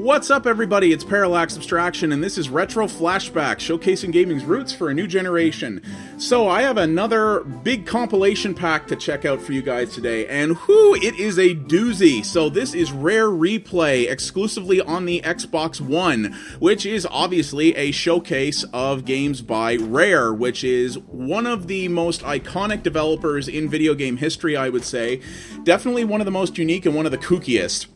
What's up, everybody? It's Parallax Abstraction, and this is Retro Flashback, showcasing gaming's roots for a new generation. So I have another big compilation pack to check out for you guys today, and it is a doozy. So this is Rare Replay, exclusively on the Xbox One, which is obviously a showcase of games by Rare, which is one of the most iconic developers in video game history, I would say. Definitely one of the most unique and one of the kookiest.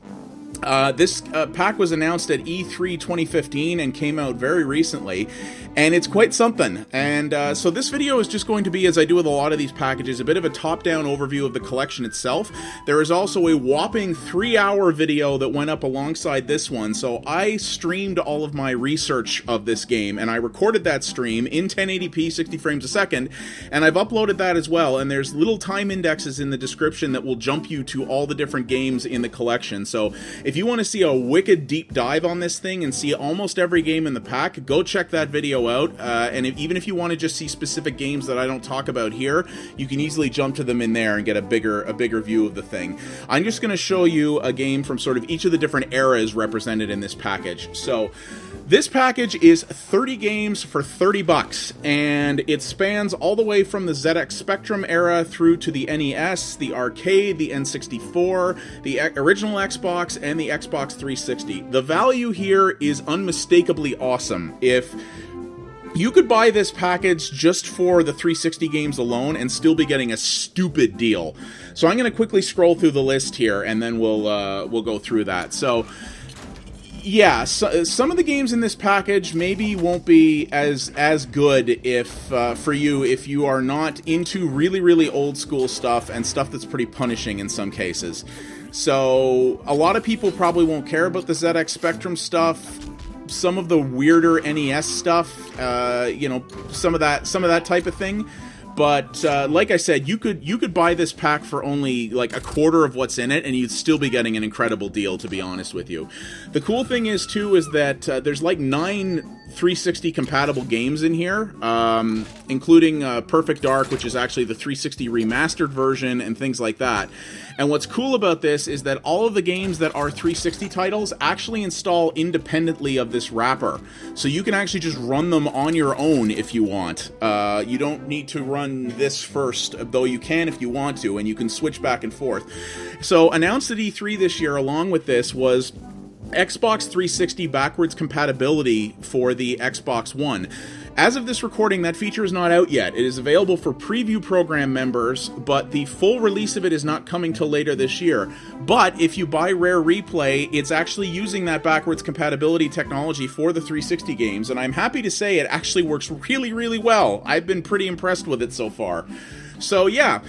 This pack was announced at E3 2015 and came out very recently, and it's quite something. And so this video is just going to be, as I do with a lot of these packages, a bit of a top-down overview of the collection itself. There is also a whopping 3-hour video that went up alongside this one, so I streamed all of my research of this game, and I recorded that stream in 1080p 60 frames a second, and I've uploaded that as well, and there's little time indexes in the description that will jump you to all the different games in the collection. So if you want to see a wicked deep dive on this thing and see almost every game in the pack, go check that video out. And even if you want to just see specific games that I don't talk about here, you can easily jump to them in there and get a bigger view of the thing. I'm just going to show you a game from sort of each of the different eras represented in this package. So this package is 30 games for $30, and it spans all the way from the ZX Spectrum era through to the NES, the arcade, the N64, the original Xbox, and the Xbox 360. The value here is unmistakably awesome. If you could buy this package just for the 360 games alone and still be getting a stupid deal. So I'm going to quickly scroll through the list here, and then we'll go through that. So yeah, some of the games in this package maybe won't be as good for you if you are not into really old school stuff and stuff that's pretty punishing in some cases. So a lot of people probably won't care about the ZX Spectrum stuff. Some of the weirder NES stuff, some of that type of thing. But like I said, you could buy this pack for only like a quarter of what's in it, and you'd still be getting an incredible deal, to be honest with you. The cool thing is too is that there's like 9 360 compatible games in here, including Perfect Dark, which is actually the 360 remastered version, and things like that. And what's cool about this is that all of the games that are 360 titles actually install independently of this wrapper. So you can actually just run them on your own if you want. You don't need to run this first, though you can if you want to, and you can switch back and forth. So announced at E3 this year along with this was Xbox 360 backwards compatibility for the Xbox One. As of this recording, that feature is not out yet. It is available for preview program members, but the full release of it is not coming till later this year. But if you buy Rare Replay, it's actually using that backwards compatibility technology for the 360 games, and I'm happy to say it actually works really well. I've been pretty impressed with it so far. So yeah.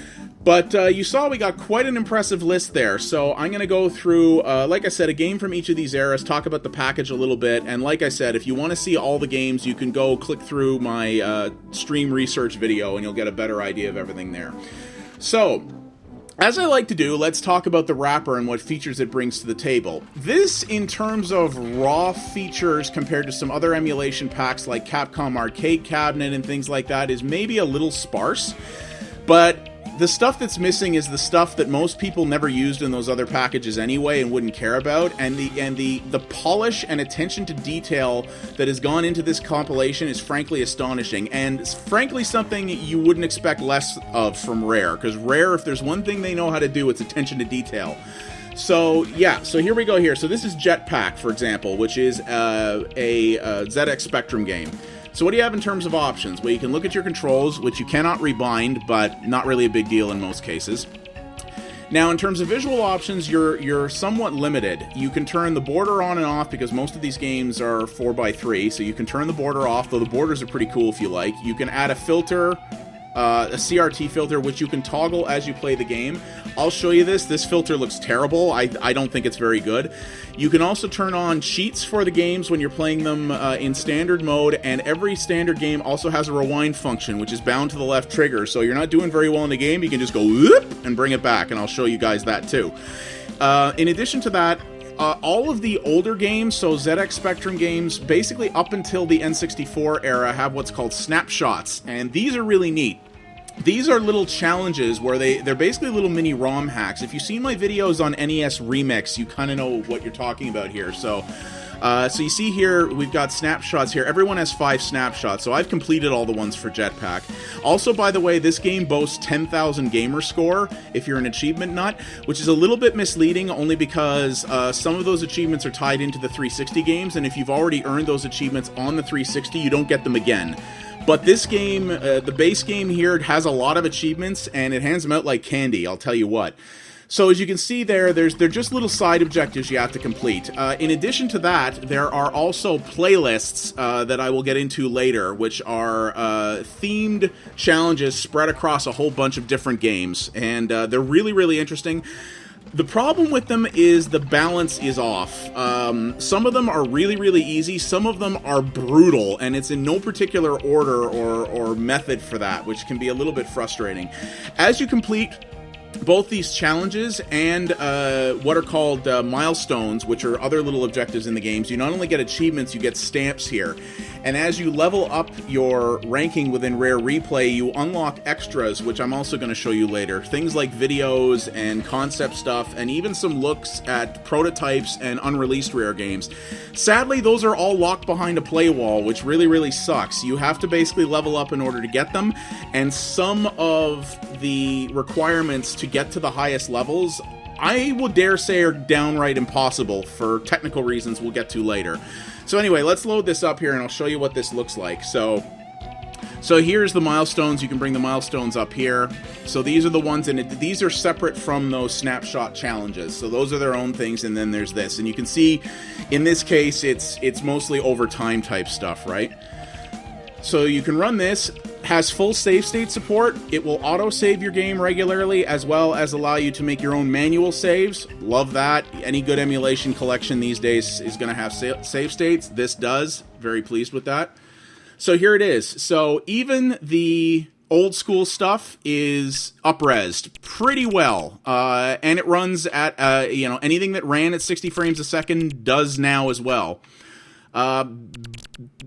But you saw we got quite an impressive list there, so I'm going to go through, like I said, a game from each of these eras, talk about the package a little bit, and like I said, if you want to see all the games, you can go click through my stream research video, and you'll get a better idea of everything there. So, as I like to do, let's talk about the wrapper and what features it brings to the table. This, in terms of raw features compared to some other emulation packs like Capcom Arcade Cabinet and things like that, is maybe a little sparse, but the stuff that's missing is the stuff that most people never used in those other packages anyway and wouldn't care about, and the polish and attention to detail that has gone into this compilation is frankly astonishing, and frankly something you wouldn't expect less of from Rare, because Rare, if there's one thing they know how to do, it's attention to detail. So yeah, so here we go here. So this is Jetpack, for example, which is a ZX Spectrum game. So what do you have in terms of options? Well, you can look at your controls, which you cannot rebind, but not really a big deal in most cases. Now, in terms of visual options, you're somewhat limited. You can turn the border on and off, because most of these games are 4x3, so you can turn the border off, though the borders are pretty cool if you like. You can add a filter, a CRT filter, which you can toggle as you play the game. I'll show you this. This filter looks terrible. I don't think it's very good. You can also turn on cheats for the games when you're playing them in standard mode, and every standard game also has a rewind function, which is bound to the left trigger. So you're not doing very well in the game, you can just go whoop and bring it back, and I'll show you guys that too. In addition to that, all of the older games, so ZX Spectrum games, basically up until the N64 era, have what's called Snapshots, and these are really neat. These are little challenges where they're basically little mini ROM hacks. If you've seen my videos on NES Remix, you kind of know what you're talking about here. So So you see here, we've got snapshots here. Everyone has 5 snapshots, so I've completed all the ones for Jetpack. Also, by the way, this game boasts 10,000 gamer score if you're an achievement nut, which is a little bit misleading only because some of those achievements are tied into the 360 games, and if you've already earned those achievements on the 360, you don't get them again. But this game, the base game here, has a lot of achievements, and it hands them out like candy, I'll tell you what. So as you can see there, they're just little side objectives you have to complete. In addition to that, there are also playlists that I will get into later, which are themed challenges spread across a whole bunch of different games. And they're really, really interesting. The problem with them is the balance is off. Some of them are really, really easy. Some of them are brutal, and it's in no particular order or method for that, which can be a little bit frustrating. As you complete both these challenges and what are called milestones, which are other little objectives in the games, you not only get achievements, you get stamps here. And as you level up your ranking within Rare Replay, you unlock extras, which I'm also going to show you later. Things like videos and concept stuff, and even some looks at prototypes and unreleased Rare games. Sadly, those are all locked behind a play wall, which really, really sucks. You have to basically level up in order to get them, and some of the requirements to get to the highest levels, I will dare say, are downright impossible for technical reasons we'll get to later. So anyway, let's load this up here and I'll show you what this looks like. So here's the milestones. You can bring the milestones up here. So these are the ones, and these are separate from those snapshot challenges. So those are their own things, and then there's this. And you can see, in this case, it's mostly overtime type stuff, right? So you can run this. Has full save state support. It will auto-save your game regularly, as well as allow you to make your own manual saves. Love that. Any good emulation collection these days is going to have save states. This does. Very pleased with that. So here it is. So even the old school stuff is up-resed pretty well. And it runs at, anything that ran at 60 frames a second does now as well.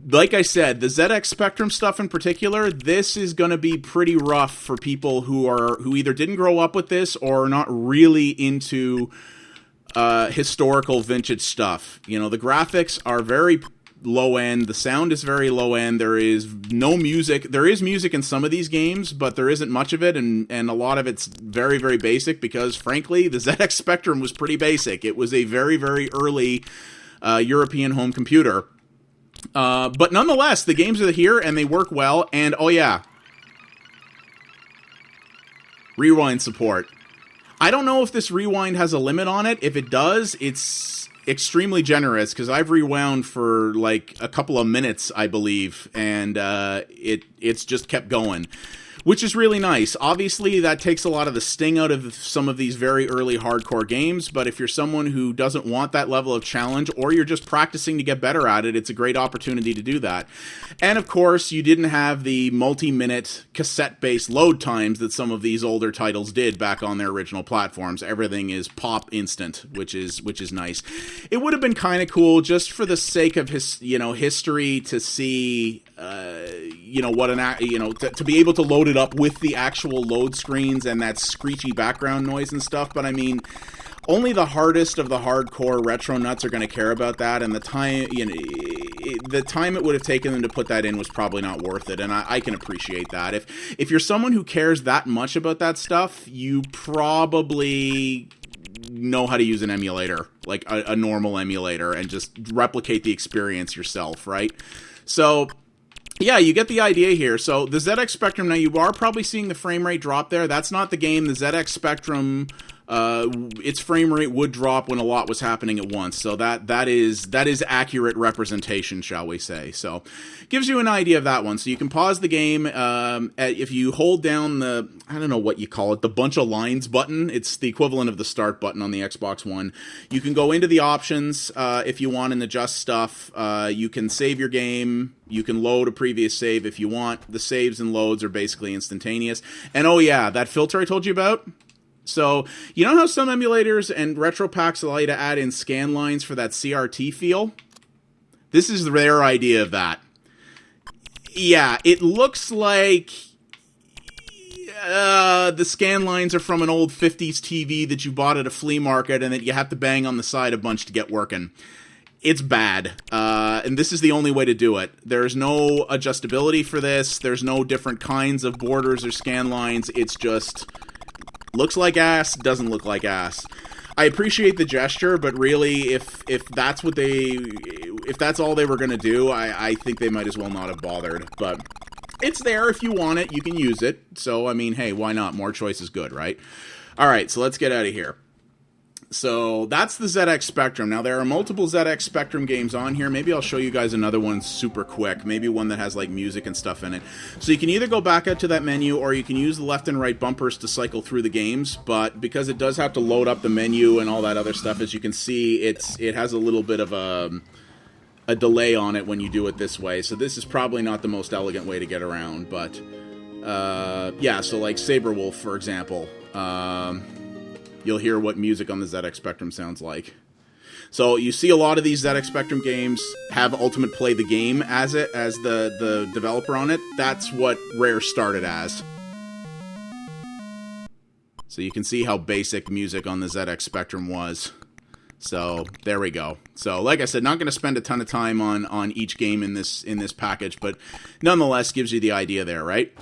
Like I said, the ZX Spectrum stuff in particular, this is going to be pretty rough for people who either didn't grow up with this or are not really into historical vintage stuff. You know, the graphics are very low end, the sound is very low end, there is no music. There is music in some of these games, but there isn't much of it, and a lot of it's very, very basic because, frankly, the ZX Spectrum was pretty basic. It was a very, very early European home computer. But nonetheless, the games are here and they work well. And oh yeah, rewind support. I don't know if this rewind has a limit on it. If it does, it's extremely generous because I've rewound for like a couple of minutes, I believe, and it's just kept going, which is really nice. Obviously, that takes a lot of the sting out of some of these very early hardcore games, but if you're someone who doesn't want that level of challenge, or you're just practicing to get better at it, it's a great opportunity to do that. And of course, you didn't have the multi-minute cassette-based load times that some of these older titles did back on their original platforms. Everything is pop instant, which is nice. It would have been kind of cool, just for the sake of history, to see to be able to load it up with the actual load screens and that screechy background noise and stuff. But I mean, only the hardest of the hardcore retro nuts are going to care about that, and the time it would have taken them to put that in was probably not worth it, and I can appreciate that. If you're someone who cares that much about that stuff, you probably know how to use an emulator, like a normal emulator, and just replicate the experience yourself, right? So yeah, you get the idea here. So the ZX Spectrum, now you are probably seeing the frame rate drop there. That's not the game. The ZX Spectrum, its frame rate would drop when a lot was happening at once. So that is accurate representation, shall we say. So gives you an idea of that one. So you can pause the game. If you hold down the, I don't know what you call it, the bunch of lines button. It's the equivalent of the start button on the Xbox One. You can go into the options if you want and adjust stuff. You can save your game. You can load a previous save if you want. The saves and loads are basically instantaneous. And oh yeah, that filter I told you about? So, you know how some emulators and retro packs allow you to add in scan lines for that CRT feel? This is their idea of that. Yeah, it looks like the scan lines are from an old 50s TV that you bought at a flea market and that you have to bang on the side a bunch to get working. it's bad, and this is the only way to do it. There's no adjustability for this. There's no different kinds of borders or scan lines. It's just looks like ass, doesn't look like ass. I appreciate the gesture, but really, if that's what if that's all they were going to do, I think they might as well not have bothered. But it's there. If you want it, you can use it. So, I mean, hey, why not? More choice is good, right? All right, so let's get out of here. So that's the ZX Spectrum. Now, there are multiple ZX Spectrum games on here. Maybe I'll show you guys another one super quick. Maybe one that has, like, music and stuff in it. So you can either go back out to that menu, or you can use the left and right bumpers to cycle through the games. But because it does have to load up the menu and all that other stuff, as you can see, it has a little bit of a delay on it when you do it this way. So this is probably not the most elegant way to get around. But, yeah, so like Saberwolf, for example. You'll hear what music on the ZX Spectrum sounds like. So you see a lot of these ZX Spectrum games have Ultimate Play the game as the developer on it. That's what Rare started as. So you can see how basic music on the ZX Spectrum was. So there we go. So like I said, not going to spend a ton of time on each game in this package, but nonetheless gives you the idea there, right?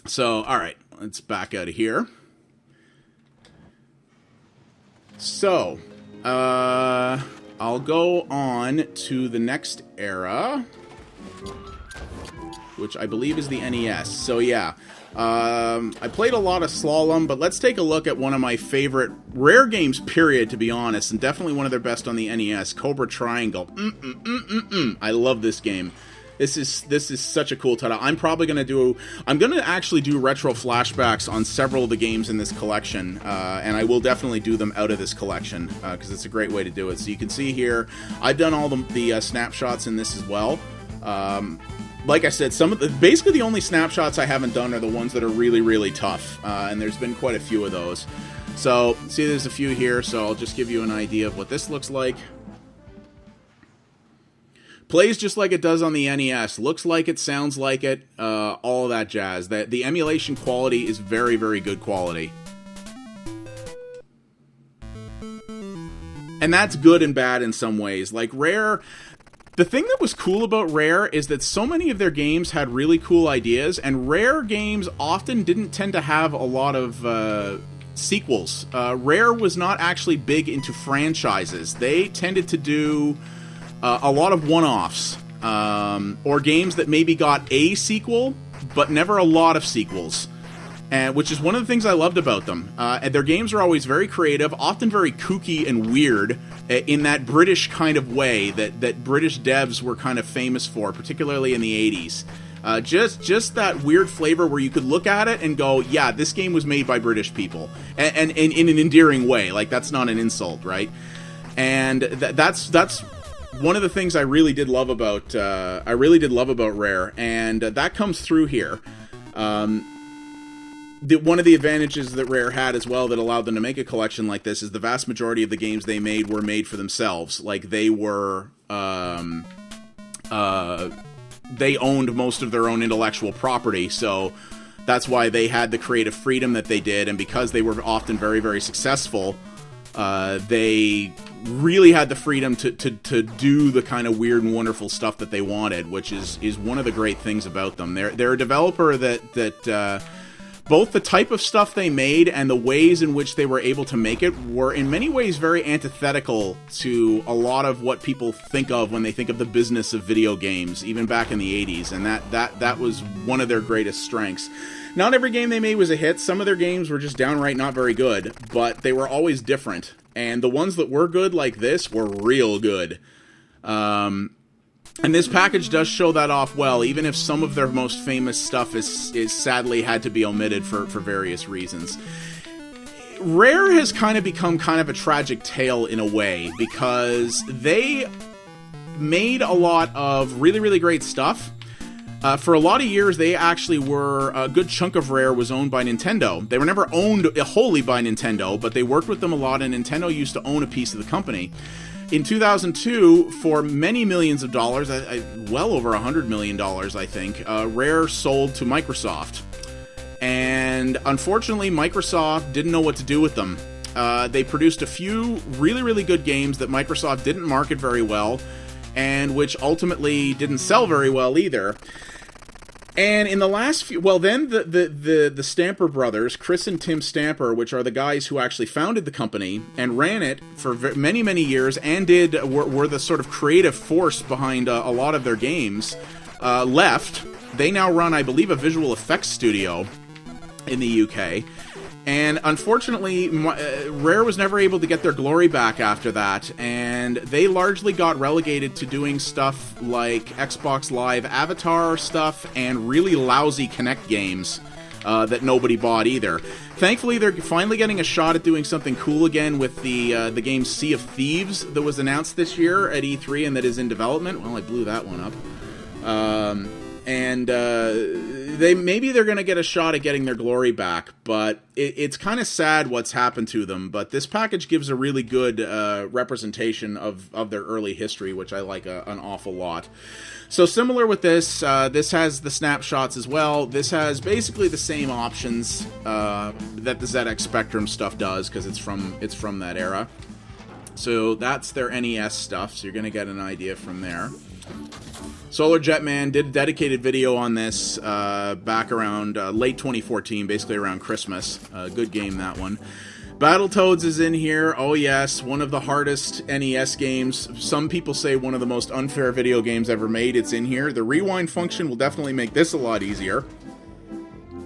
So all right, let's back out of here. So, I'll go on to the next era, which I believe is the NES. So, yeah, I played a lot of Slalom, but let's take a look at one of my favorite Rare games, period, to be honest, and definitely one of their best on the NES, Cobra Triangle. I love this game. This is such a cool title. I'm gonna actually do retro flashbacks on several of the games in this collection, and I will definitely do them out of this collection because it's a great way to do it. So you can see here, I've done all the snapshots in this as well. Like I said, basically the only snapshots I haven't done are the ones that are really, really tough, and there's been quite a few of those. So see, there's a few here. So I'll just give you an idea of what this looks like. Plays just like it does on the NES. Looks like it, sounds like it, all of that jazz. The emulation quality is very, very good quality. And that's good and bad in some ways. Like Rare, the thing that was cool about Rare is that so many of their games had really cool ideas, and Rare games often didn't tend to have a lot of sequels. Rare was not actually big into franchises. They tended to do a lot of one-offs, or games that maybe got a sequel, but never a lot of sequels, which is one of the things I loved about them. And their games are always very creative, often very kooky and weird, in that British kind of way that British devs were kind of famous for, particularly in the 80s. Just that weird flavor where you could look at it and go, yeah, this game was made by British people, and in an endearing way. Like, that's not an insult, right? And that's one of the things I really did love about Rare, and that comes through here. One of the advantages that Rare had as well that allowed them to make a collection like this is the vast majority of the games they made were made for themselves. Like, they were they owned most of their own intellectual property, so that's why they had the creative freedom that they did, and because they were often very, very successful, they really had the freedom to do the kind of weird and wonderful stuff that they wanted, which is one of the great things about them. They're a developer that both the type of stuff they made and the ways in which they were able to make it were in many ways very antithetical to a lot of what people think of when they think of the business of video games, even back in the 80s, and that was one of their greatest strengths. Not every game they made was a hit. Some of their games were just downright not very good, but they were always different. And the ones that were good like this were real good. And this package does show that off well, even if some of their most famous stuff is sadly had to be omitted for various reasons. Rare has kind of become kind of a tragic tale in a way, because they made a lot of really, really great stuff. For a lot of years, they actually were, a good chunk of Rare was owned by Nintendo. They were never owned wholly by Nintendo, but they worked with them a lot, and Nintendo used to own a piece of the company. In 2002, for many millions of dollars, well over $100 million, I think, Rare sold to Microsoft. And unfortunately, Microsoft didn't know what to do with them. They produced a few really, really good games that Microsoft didn't market very well, and which ultimately didn't sell very well either. And in the last few, well, then the Stamper brothers, Chris and Tim Stamper, which are the guys who actually founded the company and ran it for many, many years, and were the sort of creative force behind a lot of their games, left. They now run, I believe, a visual effects studio in the UK. And unfortunately, Rare was never able to get their glory back after that, and they largely got relegated to doing stuff like Xbox Live Avatar stuff and really lousy Kinect games that nobody bought either. Thankfully, they're finally getting a shot at doing something cool again with the game Sea of Thieves that was announced this year at E3 and that is in development. Well, I blew that one up. Maybe they're going to get a shot at getting their glory back, but it's kind of sad what's happened to them. But this package gives a really good representation of their early history, which I like an awful lot. So similar with this, this has the snapshots as well. This has basically the same options that the ZX Spectrum stuff does, because it's from that era. So that's their NES stuff, so you're going to get an idea from there. Solar Jetman did a dedicated video on this back around late 2014, basically around Christmas. Good game, that one. Battletoads is in here. Oh yes, one of the hardest NES games. Some people say one of the most unfair video games ever made. It's in here. The rewind function will definitely make this a lot easier.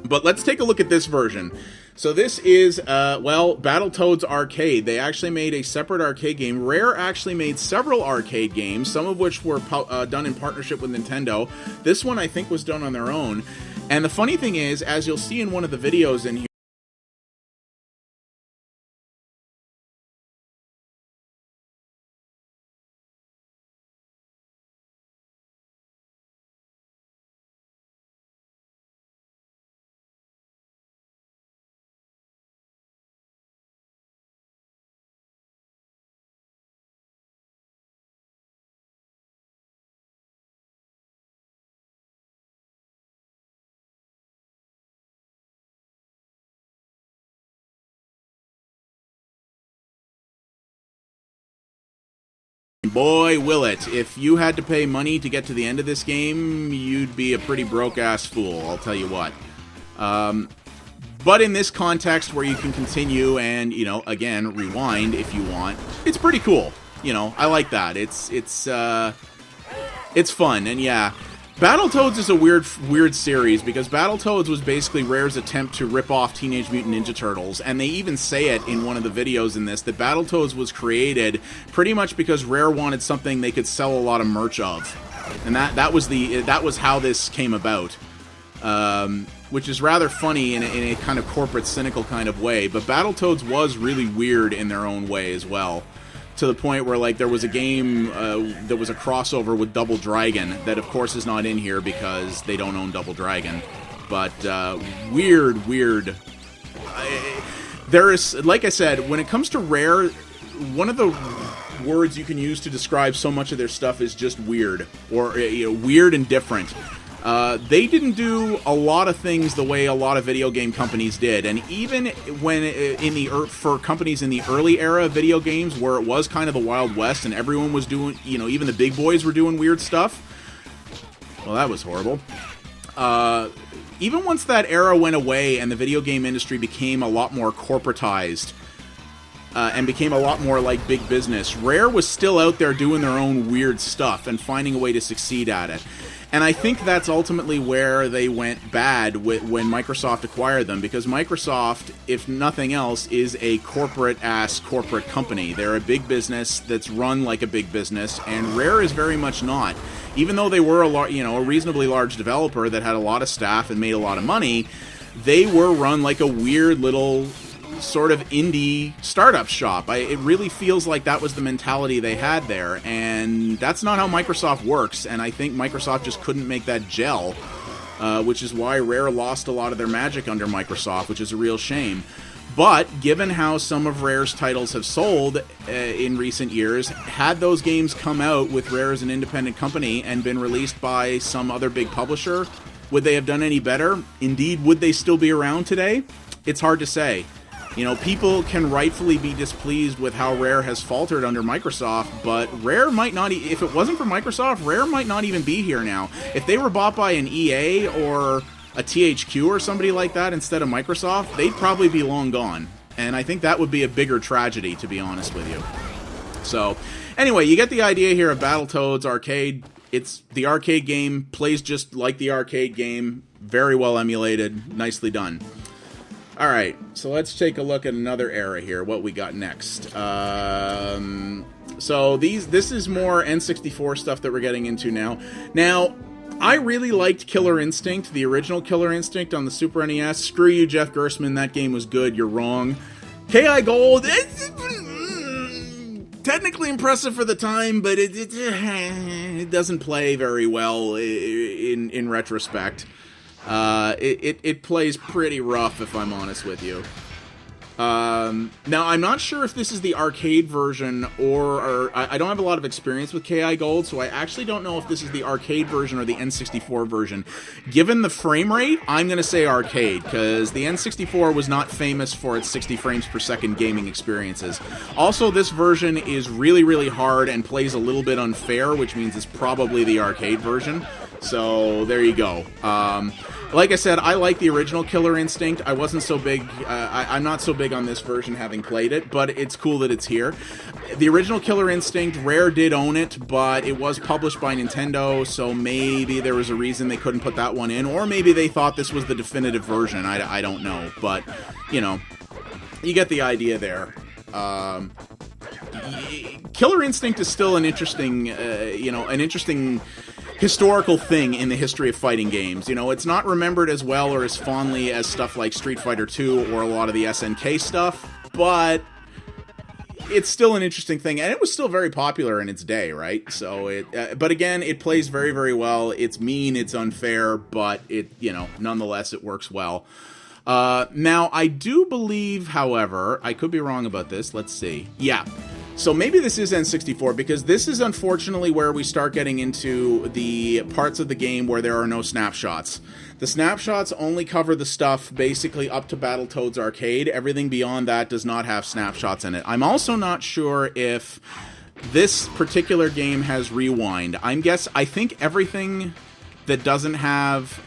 But let's take a look at this version. So this is, Battletoads Arcade. They actually made a separate arcade game. Rare actually made several arcade games, some of which were done in partnership with Nintendo. This one, I think, was done on their own. And the funny thing is, as you'll see in one of the videos in here, boy, will it. If you had to pay money to get to the end of this game, you'd be a pretty broke-ass fool, I'll tell you what. But in this context where you can continue and, again, rewind if you want, it's pretty cool. I like that. It's fun, and yeah. Battletoads is a weird series, because Battletoads was basically Rare's attempt to rip off Teenage Mutant Ninja Turtles, and they even say it in one of the videos in this, that Battletoads was created pretty much because Rare wanted something they could sell a lot of merch of. And that was how this came about. Which is rather funny in a kind of corporate, cynical kind of way, but Battletoads was really weird in their own way as well. To the point where, like, there was a game that was a crossover with Double Dragon that, of course, is not in here because they don't own Double Dragon. But weird. There is, like I said, when it comes to Rare, one of the words you can use to describe so much of their stuff is just weird, or weird and different. They didn't do a lot of things the way a lot of video game companies did, and even when for companies in the early era of video games, where it was kind of the Wild West and everyone was doing, even the big boys were doing weird stuff. Well, that was horrible. Even once that era went away and the video game industry became a lot more corporatized, and became a lot more like big business, Rare was still out there doing their own weird stuff and finding a way to succeed at it. And I think that's ultimately where they went bad when Microsoft acquired them, because Microsoft, if nothing else, is a corporate company. They're a big business that's run like a big business, and Rare is very much not. Even though they were a reasonably large developer that had a lot of staff and made a lot of money, they were run like a weird little sort of indie startup shop. It really feels like that was the mentality they had there, and that's not how Microsoft works, and I think Microsoft just couldn't make that gel, which is why Rare lost a lot of their magic under Microsoft, which is a real shame. But given how some of Rare's titles have sold in recent years, had those games come out with Rare as an independent company and been released by some other big publisher, would they have done any better? Indeed, would they still be around today? It's hard to say. You know, people can rightfully be displeased with how Rare has faltered under Microsoft, but Rare might not, if it wasn't for Microsoft, Rare might not even be here now. If they were bought by an EA or a THQ or somebody like that instead of Microsoft, they'd probably be long gone. And I think that would be a bigger tragedy, to be honest with you. So, anyway, you get the idea here of Battletoads Arcade. It's the arcade game, plays just like the arcade game, very well emulated, nicely done. Alright, so let's take a look at another era here, what we got next. So this is more N64 stuff that we're getting into now. Now, I really liked Killer Instinct, the original Killer Instinct on the Super NES. Screw you, Jeff Gerstmann, that game was good, you're wrong. KI Gold, it's technically impressive for the time, but it doesn't play very well in retrospect. It plays pretty rough, if I'm honest with you. Now, I'm not sure if this is the arcade version, or I don't have a lot of experience with KI Gold, so I actually don't know if this is the arcade version or the N64 version. Given the frame rate, I'm going to say arcade, because the N64 was not famous for its 60 frames per second gaming experiences. Also, this version is really, really hard and plays a little bit unfair, which means it's probably the arcade version. So, there you go. Like I said, I like the original Killer Instinct. I wasn't so big, I'm not so big on this version having played it, but it's cool that it's here. The original Killer Instinct, Rare did own it, but it was published by Nintendo, so maybe there was a reason they couldn't put that one in, or maybe they thought this was the definitive version, I don't know, but, you know, you get the idea there. Killer Instinct is still an interesting, you know, an interesting historical thing in the history of fighting games. You know, it's not remembered as well or as fondly as stuff like Street Fighter II or a lot of the SNK stuff, but it's still an interesting thing, and it was still very popular in its day, right? So but again, it plays very, very well. It's mean, it's unfair, but it, you know, nonetheless, it works well. Now, I do believe, however, I could be wrong about this. Let's see. Yeah. So maybe this is N64, because this is unfortunately where we start getting into the parts of the game where there are no snapshots. The snapshots only cover the stuff basically up to Battletoads Arcade. Everything beyond that does not have snapshots in it. I'm also not sure if this particular game has rewind. I think everything that doesn't have...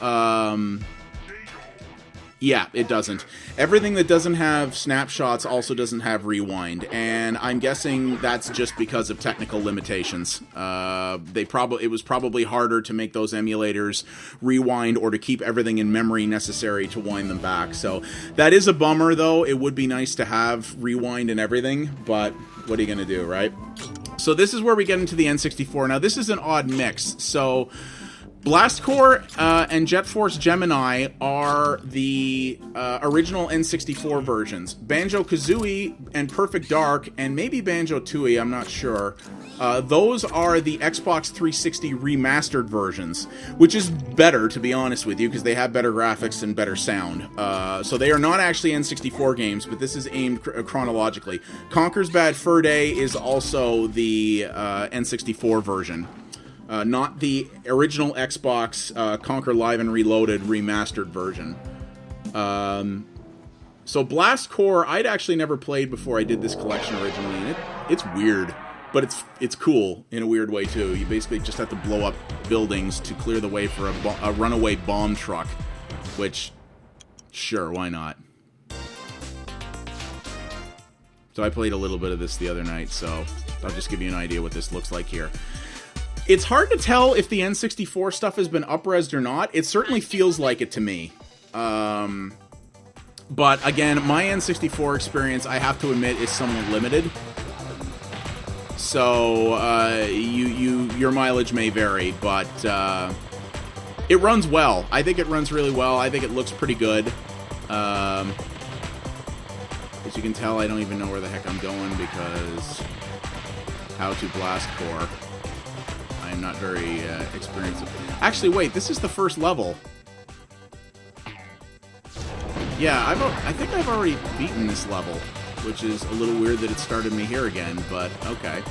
yeah, it doesn't. Everything that doesn't have snapshots also doesn't have rewind, and I'm guessing that's just because of technical limitations. It was probably harder to make those emulators rewind or to keep everything in memory necessary to wind them back. So that is a bummer, though. It would be nice to have rewind and everything, but what are you going to do, right? So this is where we get into the N64. Now, this is an odd mix. So Blast Corps and Jet Force Gemini are the original N64 versions. BanjoKazooie and Perfect Dark, and maybe BanjoTooie, I'm not sure. Those are the Xbox 360 remastered versions, which is better, to be honest with you, because they have better graphics and better sound. So they are not actually N64 games, but this is aimed chronologically. Conker's Bad Fur Day is also the N64 version. Not the original Xbox Conker Live and Reloaded remastered version. So Blast Corps, I'd actually never played before I did this collection originally, and it's weird, but it's cool in a weird way too. You basically just have to blow up buildings to clear the way for a runaway bomb truck, which, sure, why not? So I played a little bit of this the other night, so I'll just give you an idea what this looks like here. It's hard to tell if the N64 stuff has been up-resed or not. It certainly feels like it to me. But again, my N64 experience, I have to admit, is somewhat limited. So your mileage may vary, but it runs well. I think it runs really well. I think it looks pretty good. As you can tell, I don't even know where the heck I'm going because how to Blast Corps. I'm not very experienced. Actually, wait, this is the first level. Yeah, I think I've already beaten this level, which is a little weird that it started me here again, but okay.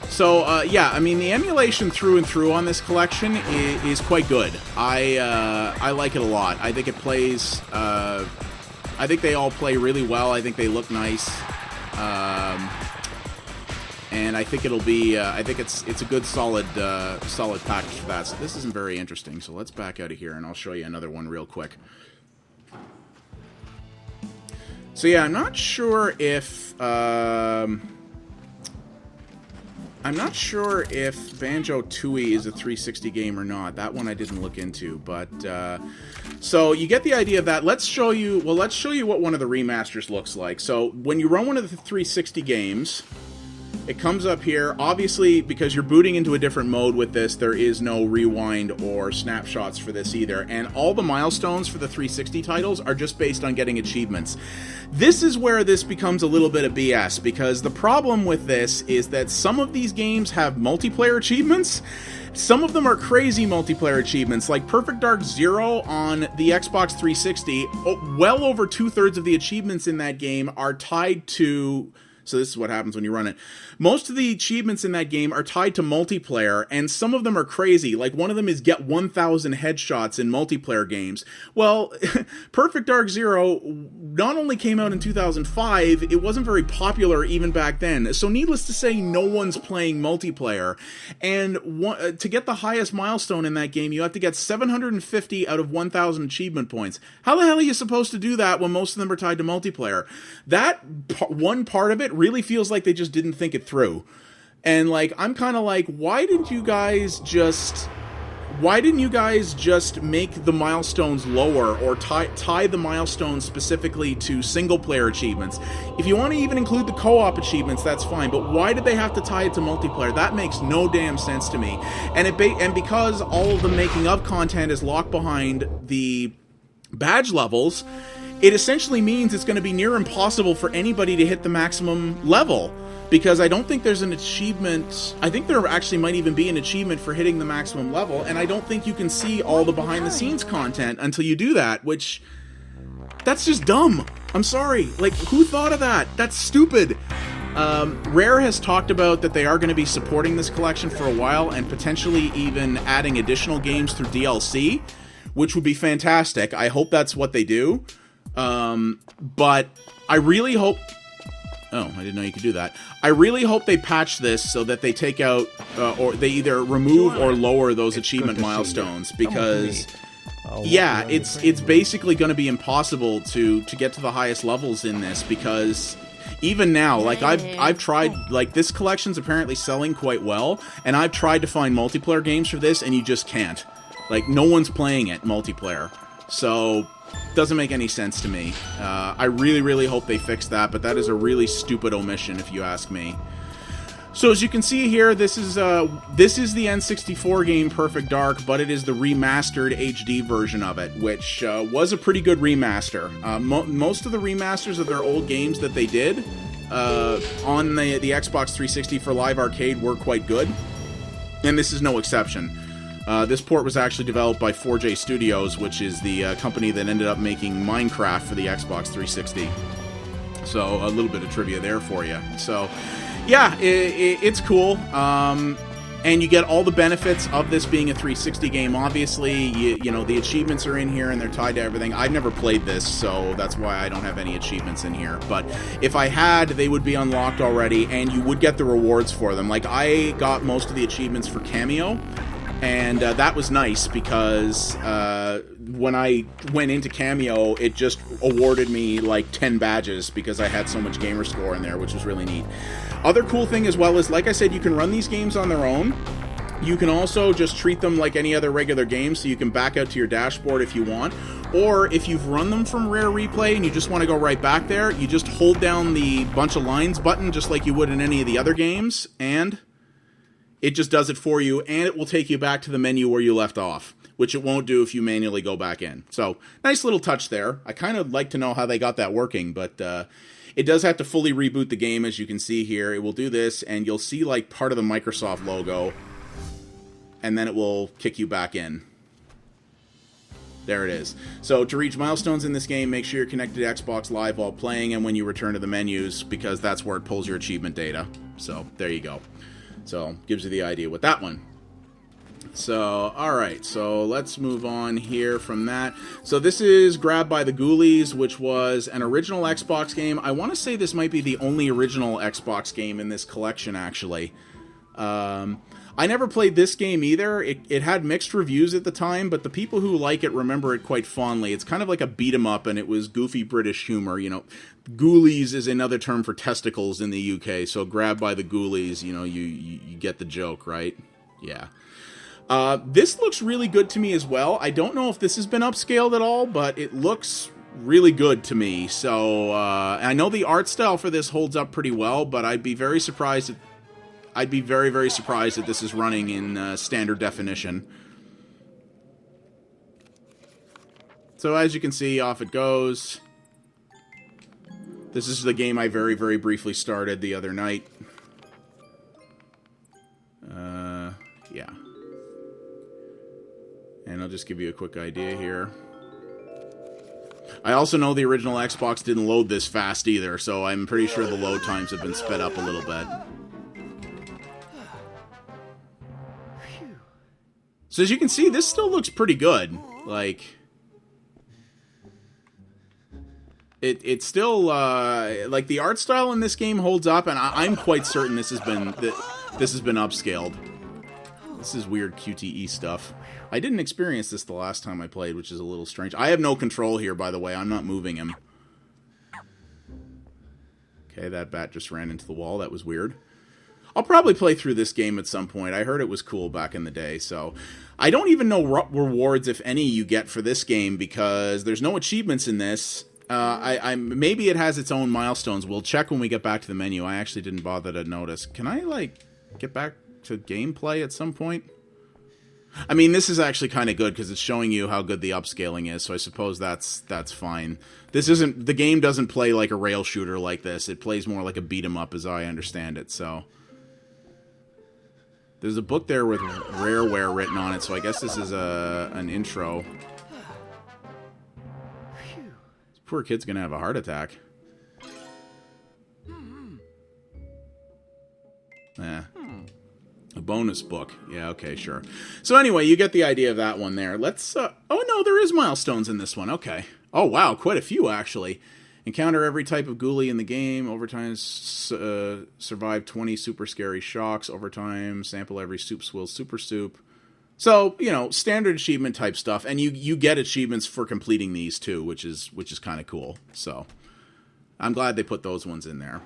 So, yeah, I mean, the emulation through and through on this collection is quite good. I like it a lot. I think it plays... I I think they all play really well. I think they look nice. And I think it'll be, I think it's a good solid package for that. So this isn't very interesting. So let's back out of here and I'll show you another one real quick. So yeah, I'm not sure if BanjoKazooie is a 360 game or not. That one I didn't look into, but so you get the idea of that. Let's show you what one of the remasters looks like. So when you run one of the 360 games, it comes up here. Obviously, because you're booting into a different mode with this, there is no rewind or snapshots for this either. And all the milestones for the 360 titles are just based on getting achievements. This is where this becomes a little bit of BS, because the problem with this is that some of these games have multiplayer achievements. Some of them are crazy multiplayer achievements, like Perfect Dark Zero on the Xbox 360. Well over 2/3 of the achievements in that game are tied to... So this is what happens when you run it. Most of the achievements in that game are tied to multiplayer, and some of them are crazy. Like, one of them is get 1,000 headshots in multiplayer games. Well, Perfect Dark Zero not only came out in 2005, it wasn't very popular even back then. So needless to say, no one's playing multiplayer. And to get the highest milestone in that game, you have to get 750 out of 1,000 achievement points. How the hell are you supposed to do that when most of them are tied to multiplayer? That one part of it really feels like they just didn't think it through. And like, I'm kind of like, why didn't you guys just make the milestones lower, or tie the milestones specifically to single player achievements? If you want to even include the co-op achievements, that's fine, but why did they have to tie it to multiplayer? That makes no damn sense to me. And because all of the making of content is locked behind the badge levels, it essentially means it's going to be near impossible for anybody to hit the maximum level, because I don't think there's an achievement. I think there actually might even be an achievement for hitting the maximum level, and I don't think you can see all the behind-the-scenes content until you do that, which... that's just dumb. I'm sorry. Like, who thought of that? That's stupid. Rare has talked about that they are going to be supporting this collection for a while, and potentially even adding additional games through DLC, which would be fantastic. I hope that's what they do. But I really hope... oh, I didn't know you could do that. I really hope they patch this so that they take out, or they either remove or lower those achievement milestones, because... yeah, it's basically going to be impossible to get to the highest levels in this, because even now, like, I've tried, like, this collection's apparently selling quite well, and I've tried to find multiplayer games for this, and you just can't. Like, no one's playing it multiplayer. So, doesn't make any sense to me. I really, really hope they fix that, but that is a really stupid omission, if you ask me. So as you can see here, this is the N64 game Perfect Dark, but it is the remastered HD version of it, which was a pretty good remaster. Most of the remasters of their old games that they did on the Xbox 360 for Live Arcade were quite good, and this is no exception. This port was actually developed by 4J Studios, which is the company that ended up making Minecraft for the Xbox 360. So a little bit of trivia there for you. So yeah, it's cool. And you get all the benefits of this being a 360 game. Obviously, you know, the achievements are in here and they're tied to everything. I've never played this, so that's why I don't have any achievements in here. But if I had, they would be unlocked already, and you would get the rewards for them. Like, I got most of the achievements for Cameo, and that was nice, because when I went into Cameo, it just awarded me like 10 badges because I had so much gamer score in there, which was really neat. Other cool thing as well is, like I said, you can run these games on their own. You can also just treat them like any other regular game, so you can back out to your dashboard if you want. Or if you've run them from Rare Replay and you just want to go right back there, you just hold down the bunch of lines button just like you would in any of the other games, and it just does it for you, and it will take you back to the menu where you left off, which it won't do if you manually go back in. So, nice little touch there. I kind of like to know how they got that working, but it does have to fully reboot the game, as you can see here. It will do this, and you'll see like part of the Microsoft logo, and then it will kick you back in. There it is. So to reach milestones in this game, make sure you're connected to Xbox Live while playing, and when you return to the menus, because that's where it pulls your achievement data. So there you go. So gives you the idea with that one. So, alright, so let's move on here from that. So this is Grabbed by the Ghoulies, which was an original Xbox game. I want to say this might be the only original Xbox game in this collection, actually. I never played this game either. It had mixed reviews at the time, but the people who like it remember it quite fondly. It's kind of like a beat-em-up, and it was goofy British humor. You know, Ghoulies is another term for testicles in the UK, so Grabbed by the Ghoulies, you know, you get the joke, right? Yeah. This looks really good to me as well. I don't know if this has been upscaled at all, but it looks really good to me. So, I know the art style for this holds up pretty well, but I'd be very surprised I'd be very, very surprised that this is running in standard definition. So as you can see, off it goes. This is the game I very, very briefly started the other night. Yeah. And I'll just give you a quick idea here. I also know the original Xbox didn't load this fast either, so I'm pretty sure the load times have been sped up a little bit. So as you can see, this still looks pretty good. Like, it's still like the art style in this game holds up, and I'm quite certain this has been upscaled. This is weird QTE stuff. I didn't experience this the last time I played, which is a little strange. I have no control here, by the way. I'm not moving him. Okay, that bat just ran into the wall. That was weird. I'll probably play through this game at some point. I heard it was cool back in the day, so... I don't even know what rewards, if any, you get for this game, because there's no achievements in this. Maybe it has its own milestones. We'll check when we get back to the menu. I actually didn't bother to notice. Can I, like, get back to gameplay at some point? I mean, this is actually kind of good, because it's showing you how good the upscaling is, so I suppose that's fine. The game doesn't play like a rail shooter like this. It plays more like a beat-em-up, as I understand it, so... There's a book there with Rareware written on it, so I guess this is an intro. This poor kid's gonna have a heart attack. A bonus book. Yeah, okay, sure. So anyway, you get the idea of that one there. Let's, oh no, there is milestones in this one, okay. Oh wow, quite a few actually. Encounter every type of ghoulie in the game. Overtime, survive 20 super scary shocks. Overtime, sample every soup swill super soup. So, you know, standard achievement type stuff. And you get achievements for completing these too, which is kind of cool. So, I'm glad they put those ones in there.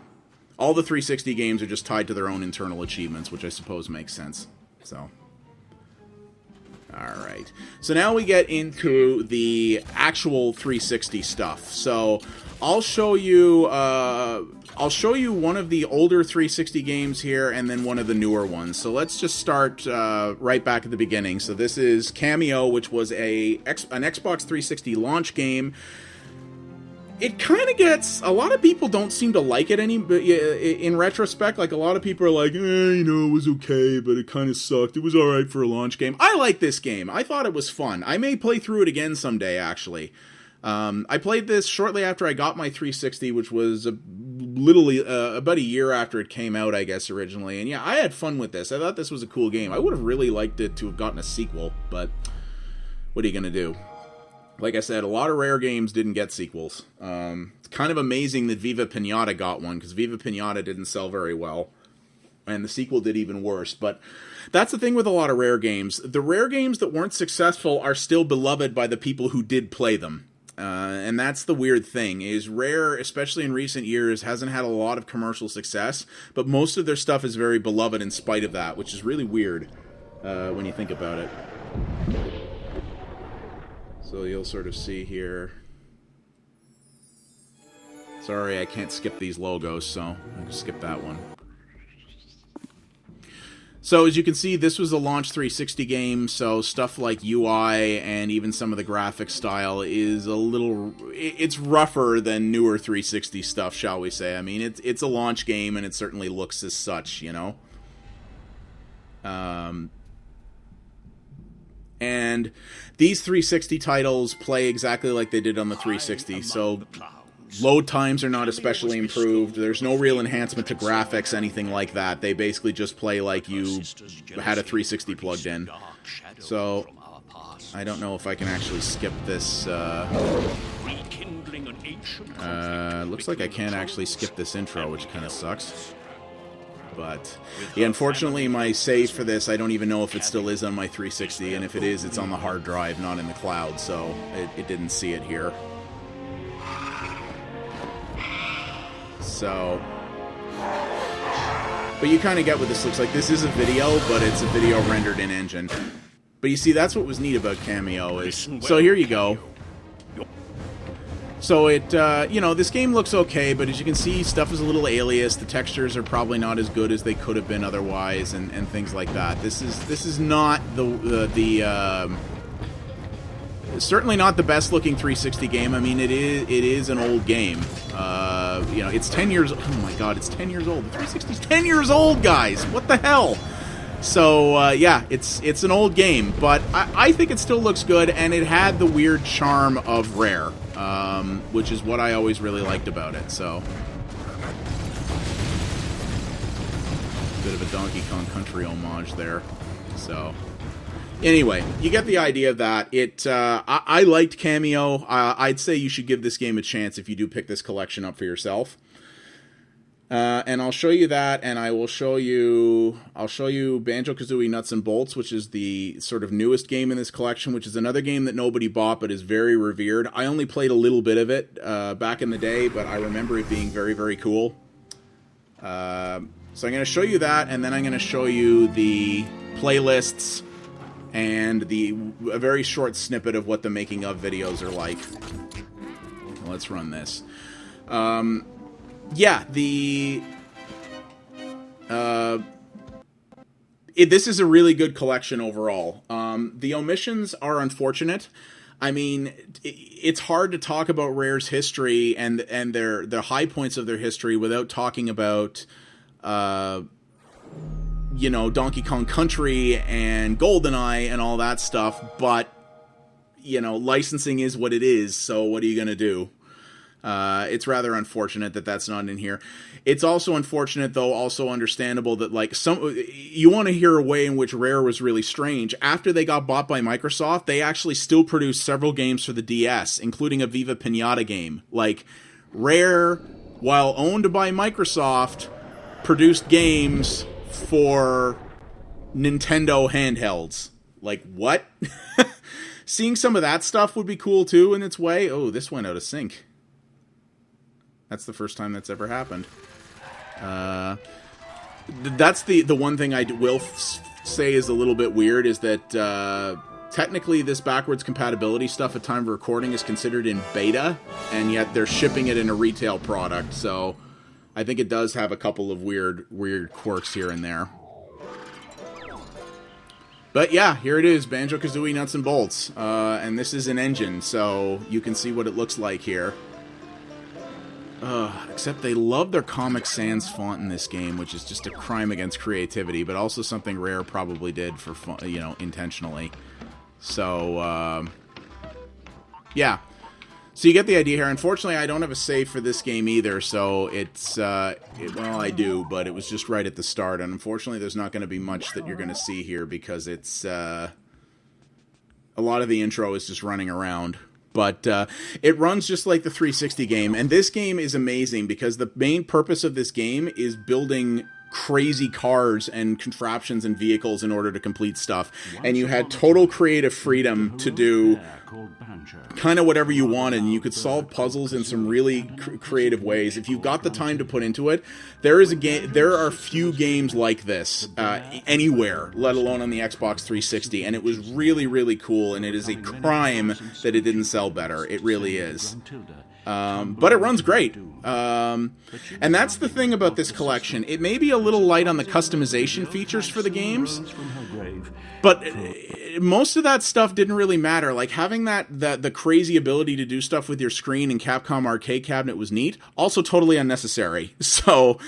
All the 360 games are just tied to their own internal achievements, which I suppose makes sense. So... Alright, so now we get into the actual 360 stuff. So I'll show you one of the older 360 games here, and then one of the newer ones. So let's just start right back at the beginning. So this is Cameo, which was an Xbox 360 launch game. It kind of gets... A lot of people don't seem to like it in retrospect. Like, a lot of people are like, you know, it was okay, but it kind of sucked. It was alright for a launch game. I like this game. I thought it was fun. I may play through it again someday, actually. I played this shortly after I got my 360, which was about a year after it came out, I guess, originally. And yeah, I had fun with this. I thought this was a cool game. I would have really liked it to have gotten a sequel, but what are you going to do? Like I said, a lot of rare games didn't get sequels. It's kind of amazing that Viva Pinata got one, because Viva Pinata didn't sell very well. And the sequel did even worse. But that's the thing with a lot of rare games. The rare games that weren't successful are still beloved by the people who did play them. And that's the weird thing, is Rare, especially in recent years, hasn't had a lot of commercial success, but most of their stuff is very beloved in spite of that, which is really weird when you think about it. So you'll sort of see here. Sorry, I can't skip these logos, so I'll just skip that one. So as you can see, this was a launch 360 game, so stuff like UI and even some of the graphic style is a little... It's rougher than newer 360 stuff, shall we say. I mean, it's a launch game, and it certainly looks as such, you know? And these 360 titles play exactly like they did on the 360, so Load times are not especially improved. There's no real enhancement to graphics, anything like that. They basically just play like you had a 360 plugged in. So, I don't know if I can actually skip this. Looks like I can't actually skip this intro, which kind of sucks. But, yeah, unfortunately, my save for this, I don't even know if it still is on my 360, and if it is, it's on the hard drive, not in the cloud, so it didn't see it here. So, but you kind of get what this looks like. This is a video, but it's a video rendered in engine. But you see, that's what was neat about Cameo is, so here you go. So it, you know, this game looks okay, but as you can see, stuff is a little aliased. The textures are probably not as good as they could have been otherwise, and things like that. This is not certainly not the best looking 360 game. I mean, it is an old game. You know, it's 10 years. Oh my God, it's 10 years old. The 360's 10 years old, guys. What the hell? So yeah, it's an old game, but I think it still looks good, and it had the weird charm of Rare, which is what I always really liked about it. So, bit of a Donkey Kong Country homage there. So, anyway, you get the idea of that. I liked Cameo. I'd say you should give this game a chance if you do pick this collection up for yourself. And I'll show you that, and I'll show you BanjoKazooie Nuts and Bolts, which is the sort of newest game in this collection, which is another game that nobody bought but is very revered. I only played a little bit of it back in the day, but I remember it being very, very cool. So I'm going to show you that, and then I'm going to show you the playlists and a very short snippet of what the making of videos are like. Let's run this. Yeah, this is a really good collection overall. The omissions are unfortunate. I mean, it's hard to talk about Rare's history and the high points of their history without talking about, you know, Donkey Kong Country and GoldenEye and all that stuff. But, you know, licensing is what it is, so what are you going to do? It's rather unfortunate that that's not in here. It's also unfortunate, though, also understandable that, like, you want to hear a way in which Rare was really strange. After they got bought by Microsoft, they actually still produced several games for the DS, including a Viva Pinata game. Like, Rare, while owned by Microsoft, produced games for Nintendo handhelds. Like, what? Seeing some of that stuff would be cool, too, in its way. Oh, this went out of sync. That's the first time that's ever happened. That's the one thing I will say is a little bit weird, is that technically this backwards compatibility stuff at time of recording is considered in beta, and yet they're shipping it in a retail product, so I think it does have a couple of weird quirks here and there. But yeah, here it is, BanjoKazooie Nuts and Bolts, and this is an engine, so you can see what it looks like here. Except they love their Comic Sans font in this game, which is just a crime against creativity, but also something Rare probably did for fun, you know, intentionally. So, yeah. So you get the idea here. Unfortunately, I don't have a save for this game either, so it's, well, I do, but it was just right at the start, and unfortunately there's not going to be much that you're going to see here, because it's, a lot of the intro is just running around. But it runs just like the 360 game, and this game is amazing because the main purpose of this game is building crazy cars and contraptions and vehicles in order to complete stuff. And you had total creative freedom to do kind of whatever you wanted, and you could solve puzzles in some really creative ways. If you've got the time to put into it, there are few games like this anywhere, let alone on the Xbox 360, and it was really, really cool, and it is a crime that it didn't sell better. It really is. But it runs great. And that's the thing about this collection. It may be a little light on the customization features for the games, but most of that stuff didn't really matter. Like, having the crazy ability to do stuff with your screen in Capcom Arcade Cabinet was neat. Also totally unnecessary. So,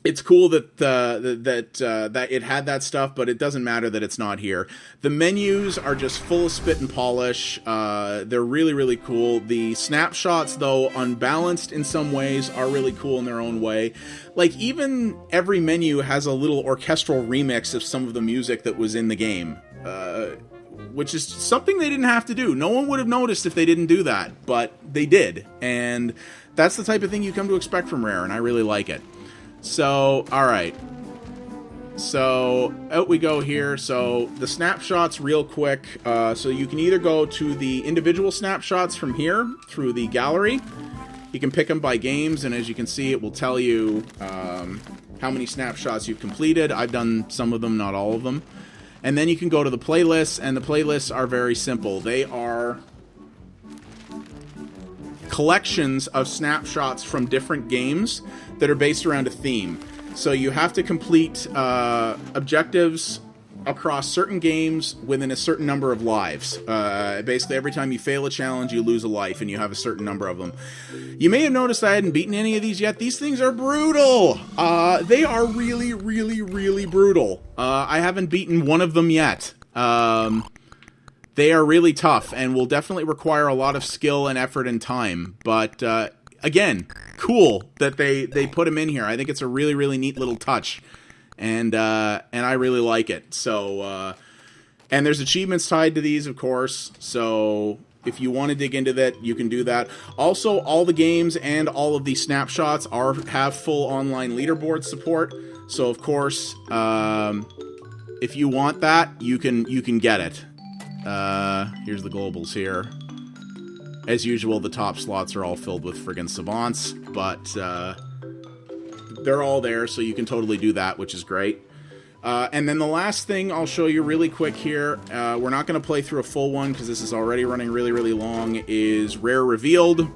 it's cool that that it had that stuff, but it doesn't matter that it's not here. The menus are just full of spit and polish. They're really, really cool. The snapshots, though unbalanced in some ways, are really cool in their own way. Like, even every menu has a little orchestral remix of some of the music that was in the game, which is something they didn't have to do. No one would have noticed if they didn't do that, but they did. And that's the type of thing you come to expect from Rare, and I really like it. So, alright. So, out we go here. So, the snapshots real quick. So you can either go to the individual snapshots from here, through the gallery. You can pick them by games, and as you can see, it will tell you how many snapshots you've completed. I've done some of them, not all of them. And then you can go to the playlists, and the playlists are very simple. They are collections of snapshots from different games that are based around a theme. So you have to complete objectives across certain games within a certain number of lives. Basically, every time you fail a challenge, you lose a life, and you have a certain number of them. You may have noticed I hadn't beaten any of these yet. These things are brutal! They are really, really, really brutal. I haven't beaten one of them yet. They are really tough and will definitely require a lot of skill and effort and time. But, again, cool that they put them in here. I think it's a really, really neat little touch. And I really like it. So, and there's achievements tied to these, of course. So, if you want to dig into that, you can do that. Also, all the games and all of these snapshots have full online leaderboard support. So, of course, if you want that, you can get it. Here's the globals here. As usual, the top slots are all filled with friggin' savants, but they're all there, so you can totally do that, which is great. And then the last thing I'll show you really quick here, we're not going to play through a full one because this is already running really, really long, is Rare Revealed,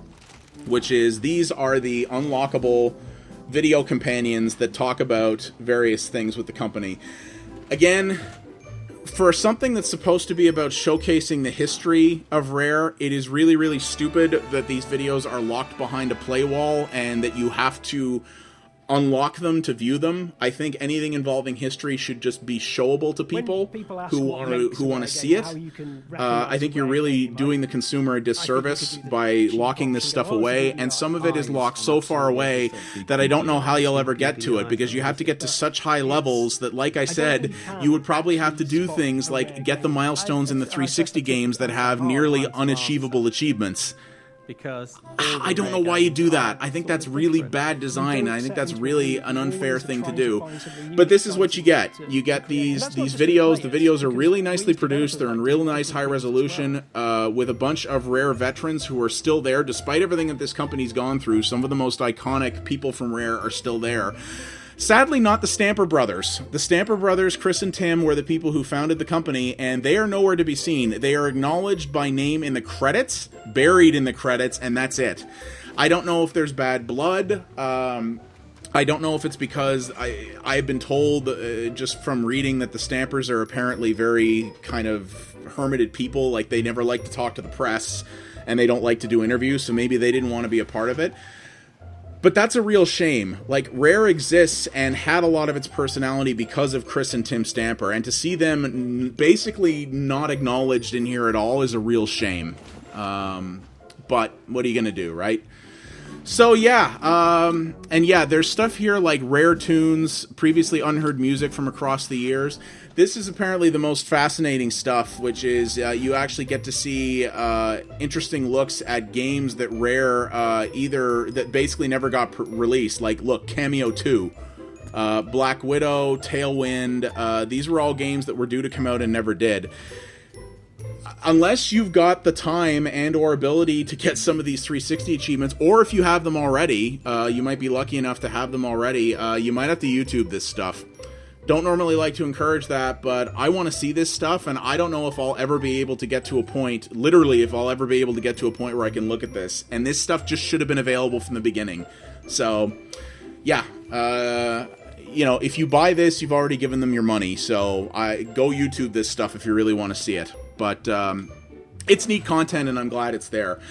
which is, these are the unlockable video companions that talk about various things with the company. Again, for something that's supposed to be about showcasing the history of Rare, it is really, really stupid that these videos are locked behind a paywall and that you have to unlock them to view them. I think anything involving history should just be showable to people who want to see it. I think you're really doing the consumer a disservice by locking this stuff away, and some of it is locked so far away that I don't know how you'll ever get to it, because you have to get to such high levels that, like I said, you would probably have to do things like get the milestones in the 360 games that have nearly unachievable achievements. Because I don't know why you do that. I think that's really bad design, and I think that's really an unfair thing to do. But this is what you get. You get these videos. The videos are really nicely produced. They're in real nice high resolution, with a bunch of Rare veterans who are still there, despite everything that this company's gone through. Some of the most iconic people from Rare are still there. Sadly, not the Stamper Brothers. The Stamper Brothers, Chris and Tim, were the people who founded the company, and they are nowhere to be seen. They are acknowledged by name in the credits, buried in the credits, and that's it. I don't know if there's bad blood. I don't know if it's because I've been told, just from reading, that the Stampers are apparently very kind of hermited people. Like, they never like to talk to the press, and they don't like to do interviews, so maybe they didn't want to be a part of it. But that's a real shame. Like, Rare exists and had a lot of its personality because of Chris and Tim Stamper, and to see them basically not acknowledged in here at all is a real shame. But what are you going to do, right? So, yeah, and yeah, there's stuff here like rare tunes, previously unheard music from across the years. This is apparently the most fascinating stuff, which is you actually get to see interesting looks at games that Rare that basically never got released. Like, look, Cameo 2, Black Widow, Tailwind. These were all games that were due to come out and never did. Unless you've got the time and or ability to get some of these 360 achievements, or if you have them already, you might be lucky enough to have them already, you might have to YouTube this stuff. Don't normally like to encourage that, but I want to see this stuff, and I don't know if I'll ever be able to get to a point, literally if I'll ever be able to get to a point where I can look at this, and this stuff just should have been available from the beginning. So, yeah, you know, if you buy this, you've already given them your money, so go YouTube this stuff if you really want to see it. But it's neat content, and I'm glad it's there.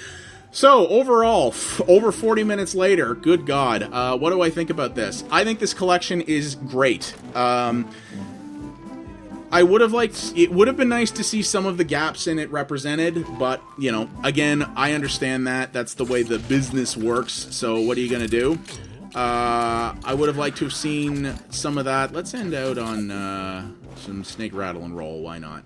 So, overall, over 40 minutes later, good God, what do I think about this? I think this collection is great. I would have liked, it would have been nice to see some of the gaps in it represented, but, you know, again, I understand that. That's the way the business works, so what are you going to do? I would have liked to have seen some of that. Let's end out on some Snake Rattle and Roll, why not?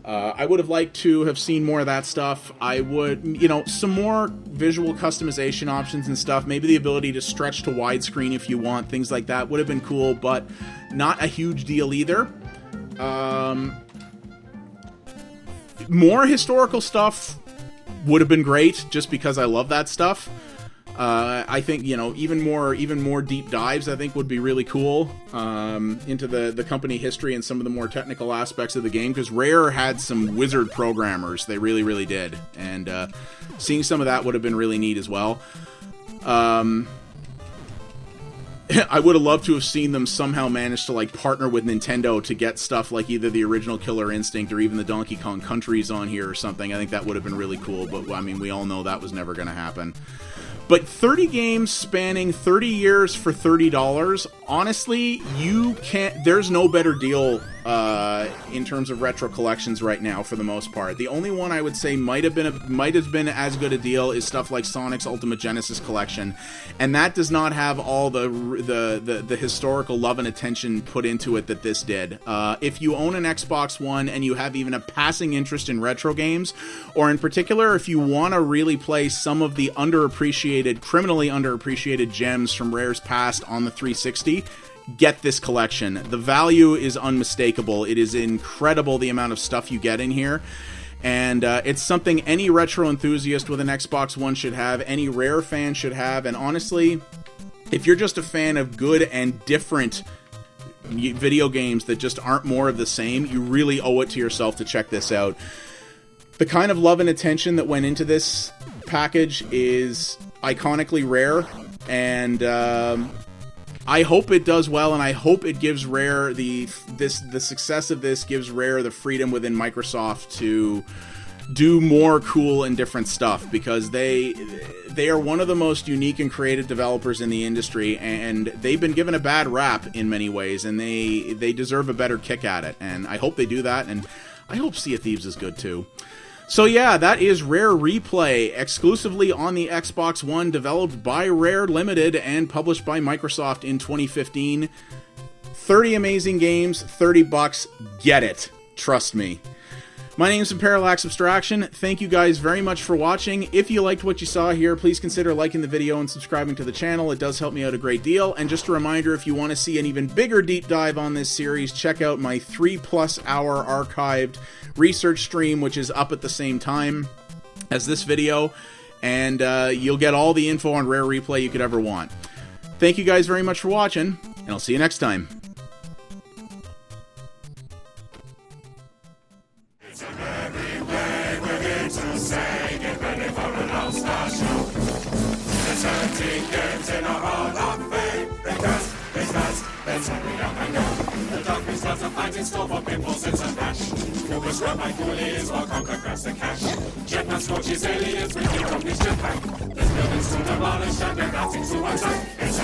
I would have liked to have seen more of that stuff. I would, you know, some more visual customization options and stuff. Maybe the ability to stretch to widescreen if you want. Things like that would have been cool, but not a huge deal either. More historical stuff would have been great, just because I love that stuff. I think, you know, even more deep dives, I think, would be really cool into the company history and some of the more technical aspects of the game, because Rare had some wizard programmers. They really, really did. And seeing some of that would have been really neat as well. I would have loved to have seen them somehow manage to, like, partner with Nintendo to get stuff like either the original Killer Instinct or even the Donkey Kong Countries on here or something. I think that would have been really cool, but, I mean, we all know that was never going to happen. But 30 games spanning 30 years for $30, honestly, you can't, there's no better deal in terms of retro collections right now, for the most part. The only one I would say might have been as good a deal is stuff like Sonic's Ultimate Genesis Collection, and that does not have all the historical love and attention put into it that this did. If you own an Xbox One and you have even a passing interest in retro games, or in particular, if you want to really play some of the criminally underappreciated gems from Rare's past on the 360, get this collection. The value is unmistakable. It is incredible the amount of stuff you get in here. And it's something any retro enthusiast with an Xbox One should have, any Rare fan should have, and honestly, if you're just a fan of good and different video games that just aren't more of the same, you really owe it to yourself to check this out. The kind of love and attention that went into this package is iconically Rare, and I hope it does well, and I hope it gives Rare the success of this gives Rare the freedom within Microsoft to do more cool and different stuff, because they are one of the most unique and creative developers in the industry, and they've been given a bad rap in many ways, and they deserve a better kick at it, and I hope they do that, and I hope Sea of Thieves is good too. So yeah, that is Rare Replay, exclusively on the Xbox One, developed by Rare Limited and published by Microsoft in 2015. 30 amazing games, $30, get it. Trust me. My name's Parallax Abstraction. Thank you guys very much for watching. If you liked what you saw here, please consider liking the video and subscribing to the channel. It does help me out a great deal. And just a reminder, if you want to see an even bigger deep dive on this series, check out my 3+ hour archived research stream, which is up at the same time as this video. And you'll get all the info on Rare Replay you could ever want. Thank you guys very much for watching, and I'll see you next time. In store for pimples and some hash. Focus run like Ghoulies while Conquer grabs the cash. Jetpack scorches aliens with new company's jetpack. There's buildings to demolish and they're bouncing to one side. It's a